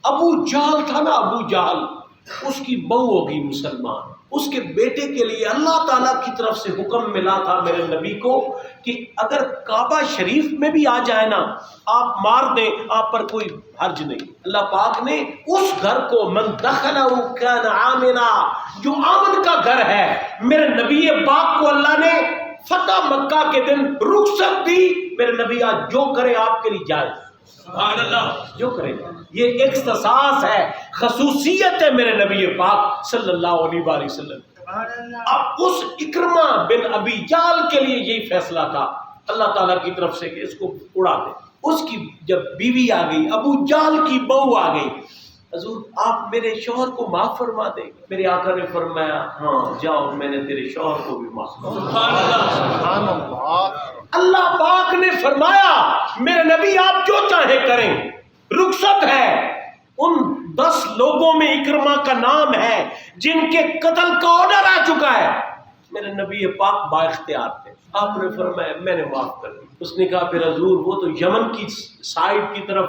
ابو جہل تھا نا، ابو جہل، اس کی بہو ہوگی مسلمان، اس کے بیٹے کے لیے اللہ تعالیٰ کی طرف سے حکم ملا تھا میرے نبی کو کہ اگر کعبہ شریف میں بھی آ جائے نا آپ مار دیں، آپ پر کوئی حرج نہیں۔ اللہ پاک نے اس گھر کو من دخلہ کان آمنا، جو امن کا گھر ہے، میرے نبی پاک کو اللہ نے فتح مکہ کے دن رخصت دی، میرے نبی آج جو کرے آپ کے لیے جائز، سبحان اللہ، جو کرے۔ یہ اختصاص ہے، خصوصیت ہے میرے نبی پاک صلی اللہ علیہ وآلہ وسلم۔ اب اس اکرمہ بن ابی جہل کے لیے یہی فیصلہ تھا اللہ تعالیٰ کی طرف سے کہ اس کو اڑا دے۔ اس کی جب بیوی آ گئی، ابو جہل کی بہو آ گئی، حضور آپ میرے شوہر کو معاف فرما دیں۔ میرے آقا نے فرمایا ہاں جاؤ، میں نے تیرے شوہر کو بھی معاف فرمایا۔ سبحان اللہ۔ اللہ پاک نے فرمایا میرے نبی آپ جو چاہے کریں، رخصت ہے۔ ان 10 لوگوں میں اکرمہ کا نام ہے جن کے قتل کا آرڈر آ چکا ہے، میرے نبی پاک با اختیار تھے۔ آپ نے فرمایا میں نے معاف کر دی۔ اس نے کہا پھر حضور وہ تو یمن کی سائڈ کی طرف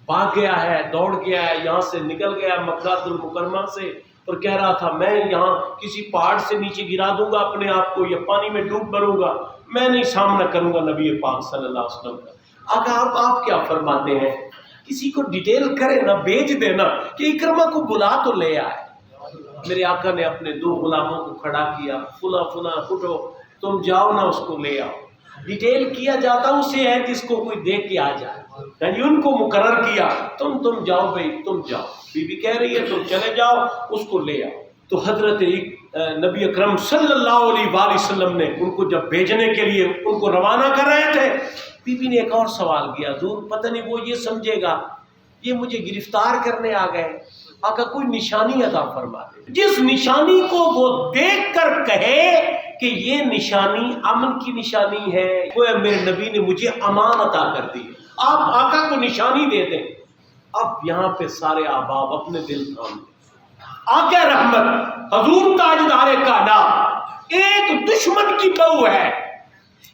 بھاگ گیا ہے، دوڑ گیا ہے، یہاں سے نکل گیا مکہ المکرمہ سے، اور کہہ رہا تھا میں یہاں کسی پہاڑ سے نیچے گرا دوں گا اپنے آپ کو یا پانی میں ڈوب مروں گا، میں نہیں سامنا کروں گا نبی پاک صلی اللہ علیہ وسلم کا۔ آقا آپ کیا فرماتے ہیں؟ کسی کو ڈیٹیل کرے نا، بھیج دینا کہ اکرمہ کو بلا تو لے آئے۔ میرے آقا نے اپنے 2 غلاموں کو کھڑا کیا، فلاں فلاں اٹھو تم جاؤ نا اس کو لے آؤ۔ ڈیٹیل کیا جاتا اسے ہے جس کو کوئی دیکھ کے آ جائے، یعنی ان کو مقرر کیا تم جاؤ بھائی، تم جاؤ، بی بی کہہ رہی ہے تم چلے جاؤ اس کو لے آؤ۔ تو حضرت نبی اکرم صلی اللہ علیہ وآلہ وسلم نے ان کو جب بھیجنے کے لیے ان کو روانہ کر رہے تھے، بی بی نے ایک اور سوال کیا، حضور پتہ نہیں وہ یہ سمجھے گا یہ مجھے گرفتار کرنے آ گئے، آقا کوئی نشانی عطا فرما دے جس نشانی کو وہ دیکھ کر کہے کہ یہ نشانی امن کی نشانی ہے، وہ میرے نبی نے مجھے امان عطا کر دی، آپ آقا کو نشانی دے دیں۔ اب یہاں پہ سارے احباب اپنے دل تھام دیں۔ آقا رحمت حضور تاجدار کائنات ایک دشمن کی بہو ہے،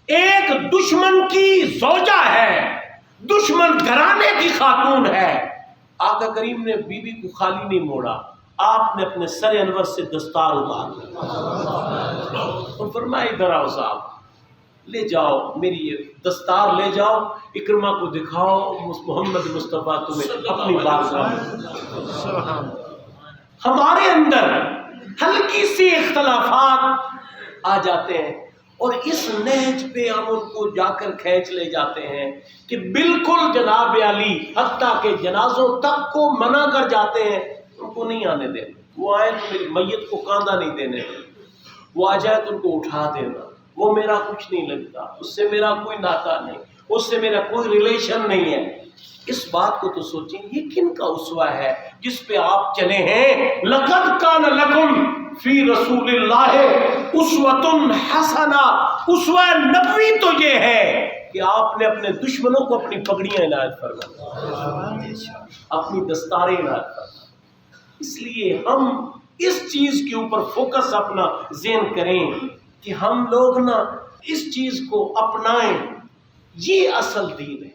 ایک دشمن کی زوجہ ہے، دشمن گھرانے کی خاتون ہے۔ آقا کریم نے بی بی کو خالی نہیں موڑا، آپ نے اپنے سر انور سے دستار اتار دیا اور فرمایا ادھر آؤ صاحب، لے جاؤ میری یہ دستار لے جاؤ، اکرمہ کو دکھاؤ محمد مصطفیٰ تمہیں اپنی بارگاہ میں۔ ہمارے اندر ہلکی سی اختلافات آ جاتے ہیں اور اس نہج پہ ہم ان کو جا کر کھینچ لے جاتے ہیں کہ بالکل جناب علی حتیٰ کہ جنازوں تک کو منع کر جاتے ہیں، ان کو نہیں آنے دینا، وہ آئے تو میری میت کو کاندھا نہیں دینے دینا، وہ آ جائے تو ان کو اٹھا دینا، وہ میرا کچھ نہیں لگتا، اس سے میرا کوئی ناطہ نہیں، اس سے میرا کوئی ریلیشن نہیں ہے۔ اس بات کو تو سوچیں یہ کن کا اسوہ ہے جس پہ آپ چلے ہیں؟ لقد کان لکم فی رسول اللہ اسوۃ حسنہ، اسوہ نبوی تو یہ ہے کہ آپ نے اپنے دشمنوں کو اپنی پگڑیاں عنایت فرمائیں، اپنی دستاریں عنایت فرمائیں۔ اس لیے ہم اس چیز کے اوپر فوکس اپنا ذہن کریں کہ ہم لوگ نا اس چیز کو اپنائیں، یہ اصل دین ہے۔